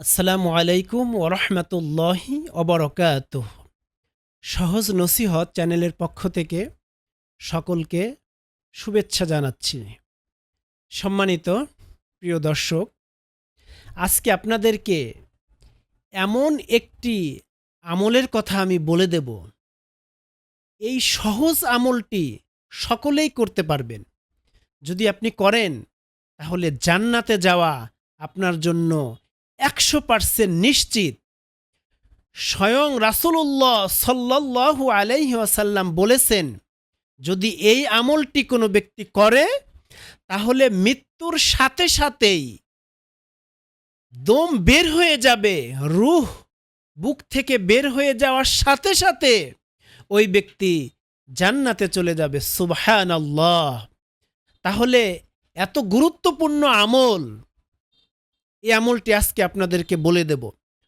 আসসালামু আলাইকুম ওরহমতুল্লাহি অবরকাতুহ। সহজ নসিহত চ্যানেলের পক্ষ থেকে সকলকে শুভেচ্ছা জানাচ্ছি। সম্মানিত প্রিয় দর্শক, আজকে আপনাদেরকে এমন একটি আমলের কথা আমি বলে দেব। এই সহজ আমলটি সকলেই করতে পারবেন। যদি আপনি করেন তাহলে জান্নাতে যাওয়া আপনার জন্য 100% নিশ্চিত। স্বয়ং রাসূলুল্লাহ সাল্লাল্লাহু আলাইহি ওয়াসাল্লাম বলেছেন, যদি এই আমলটি কোনো ব্যক্তি করে তাহলে মৃত্যুর সাথে সাথেই দম বের হয়ে যাবে, রূহ বুক থেকে বের হয়ে যাওয়ার সাথে সাথে ওই ব্যক্তি জান্নাতে চলে যাবে। সুবহানাল্লাহ। তাহলে এত গুরুত্বপূর্ণ আমল, এই আমলটি আজকে আপনাদেরকে বলে দেব।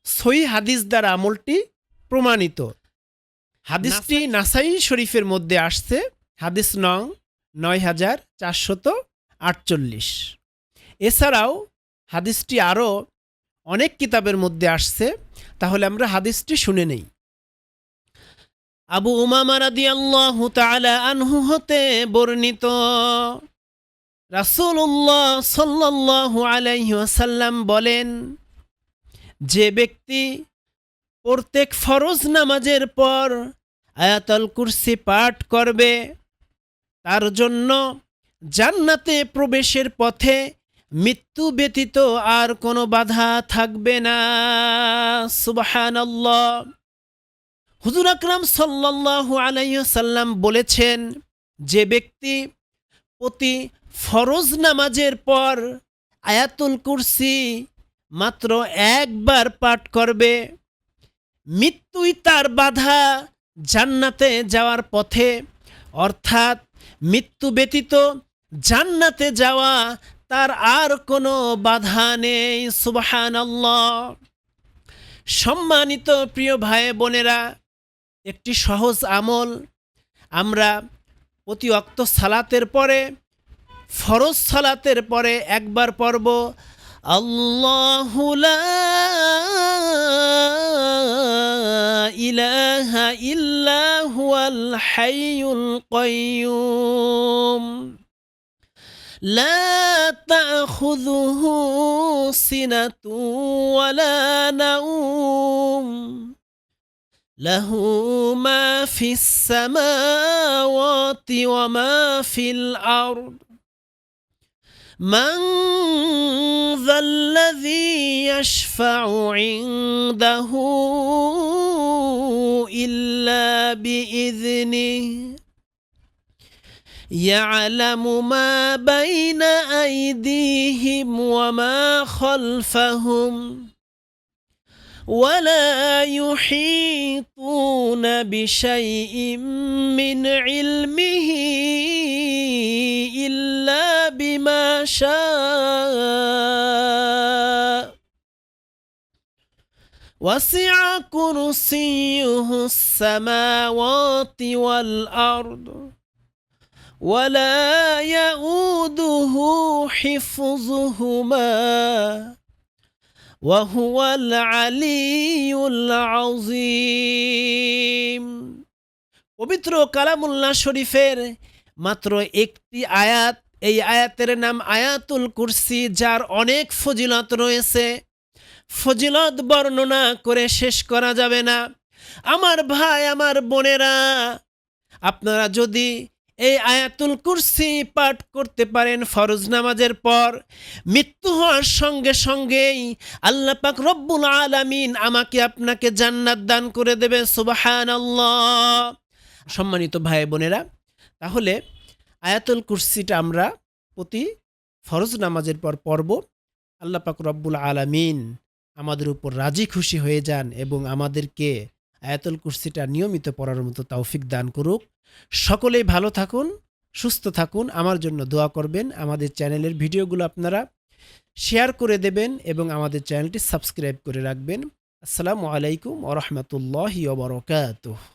সহিহ হাদিস দ্বারা আমলটি প্রমাণিত। হাদিসটি নাসাই শরীফের মধ্যে আসছে, হাদিস নং 9448। এছাড়াও হাদিসটি আরও অনেক কিতাবের মধ্যে আসছে। তাহলে আমরা হাদিসটি শুনে নেই। আবু উমামা রাদিয়াল্লাহু তাআলা আনহু হতে বর্ণিত, রাসূলুল্লাহ সাল্লাল্লাহু আলাইহি ওয়াসাল্লাম বলেন, যে ব্যক্তি প্রত্যেক ফরজ নামাজের পর আয়াতুল কুরসি পাঠ করবে তার জন্য জান্নাতে প্রবেশের পথে মৃত্যু ব্যতীত আর কোনো বাধা থাকবে না। সুবহানাল্লাহ। হুজুর আকরাম সাল্লাল্লাহু আলাইহি ওয়াসাল্লাম বলেছেন, যে ব্যক্তি প্রতি ফরজ নামাজের পর আয়াতুল কুরসি মাত্র একবার পাঠ করবে, মৃত্যুই তার বাধা জান্নাতে যাওয়ার পথে, অর্থাৎ মৃত্যু ব্যতীত জান্নাতে যাওয়া তার আর কোনো বাধা নেই। সুবহানাল্লাহ। সম্মানিত প্রিয় ভাই বোনেরা, একটি সহজ আমল আমরা প্রতি ওয়াক্ত সালাতের পরে, ফরজ সালাতের পরে একবার পড়ব, আল্লাহু লা ইলাহা ইল্লা হুয়াল হাইয়ুল কাইয়্যুম লা তাখুযুহু সিনাতুন ওয়ালা নাওম লাহু মা ফিস সামাওয়াতি ওয়া মা ফিল আরদ মান যাল্লাযী ইয়াশফাউ ইনদাহু ইল্লা বিইযনিহি ইয়ালামু মা বাইনা আইদিহিম ওয়া মা খালফাহুম ولا يحيطون بشيء من علمه إلا بما شاء وسع كرسيه السماوات والأرض ولا يؤوده حفظهما ওয়াহুয়াল আলিয়ুল আযীম। পবিত্র কালামুল্লাহ শরীফের মাত্র একটি আয়াত, এই আয়াতের নাম আয়াতুল কুরসি, যার অনেক ফজিলত রয়েছে। ফজিলত বর্ণনা করে শেষ করা যাবে না। আমার ভাই, আমার বোনেরা, আপনারা যদি এই আয়াতুল কুরসি পাঠ করতে পারেন ফরজ নামাজের পর, মৃত্যু হওয়ার সঙ্গে সঙ্গেই আল্লাহ পাক রব্বুল আলামিন আমাকে আপনাকে জান্নাত দান করে দেবে। সুবহানাল্লাহ। সম্মানিত ভাই বোনেরা, তাহলে আয়াতুল কুরসিটা আমরা প্রতি ফরজ নামাজের পর পড়ব। আল্লাহ পাক রব্বুল আলামিন আমাদের উপর রাজি খুশি হয়ে যান এবং আমাদেরকে আয়াতুল কুরসিটা নিয়মিত পড়ার মতো তৌফিক দান করুক। সকলেই ভালো থাকুন, সুস্থ থাকুন, আমার জন্য দোয়া করবেন। আমাদের চ্যানেলের ভিডিওগুলো আপনারা শেয়ার করে দেবেন এবং আমাদের চ্যানেলটি সাবস্ক্রাইব করে রাখবেন। আসসালামু আলাইকুম ওয়া রাহমাতুল্লাহি ওয়া বারাকাতুহু।